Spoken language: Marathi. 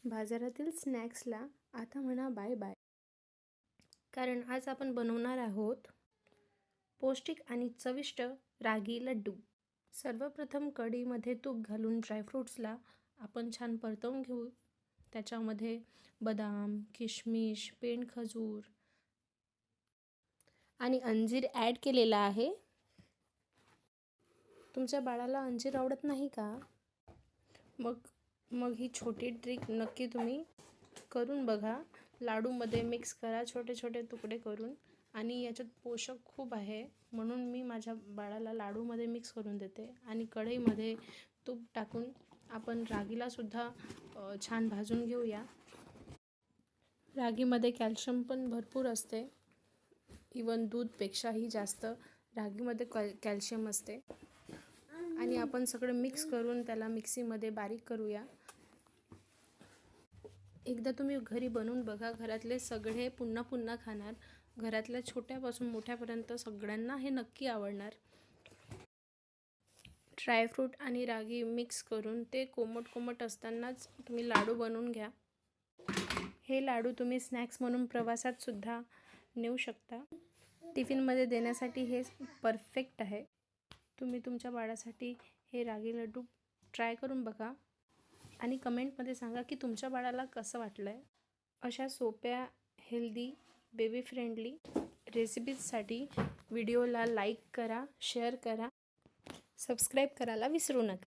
बाजारातील स्नॅक्सला आता म्हणा बाय बाय. कारण आज आपण बनवणार आहोत पौष्टिक आणि चविष्ट रागी लड्डू. सर्वप्रथम कढईमध्ये तूप घालून ड्रायफ्रूट्सला आपण छान परतवून घेऊ. त्याच्यामध्ये बदाम, किशमिश, पेंड खजूर आणि अंजीर ॲड केलेला आहे. तुमच्या बाळाला अंजीर आवडत नाही का? मग ही छोटी ट्रिक नक्की तुम्ही करून बघा. लाडूमध्ये मिक्स करा छोटे छोटे तुकडे करून. आणि याच्यात पोषक खूप आहे म्हणून मी माझ्या बाळाला लाडूमध्ये मिक्स करून देते. आणि कढईमध्ये तूप टाकून आपण रागीलासुद्धा छान भाजून घेऊया. रागीमध्ये कॅल्शियम पण भरपूर असते. इवन दूधपेक्षाही जास्त रागीमध्ये कॅल्शियम असते. आणि आपण सगळं मिक्स करून त्याला मिक्सीमध्ये बारीक करूया. एकदा तुम्ही घरी बनवून बघा. घरातले सगळे पुन्हा पुन्हा खाणार. घरातल्या छोट्यापासून मोठ्यापर्यंत सगळ्यांना हे नक्की आवडणार. ड्रायफ्रूट आणि रागी मिक्स करून ते कोमट असतानाच तुम्ही लाडू बनवून घ्या. हे लाडू तुम्ही स्नॅक्स म्हणून प्रवासात सुद्धा नेऊ शकता. टिफिनमध्ये देण्यासाठी हे परफेक्ट आहे. तुम्ही तुमच्या बाळासाठी हे रागी लड्डू ट्राय करून बघा आणि कमेंटमध्ये सांगा की तुमच्या बाळाला कसं वाटलं आहे. अशा सोप्या, हेल्दी, बेबी फ्रेंडली रेसिपीजसाठी व्हिडिओला लाईक करा, शेअर करा, सबस्क्राईब करायला विसरू नका.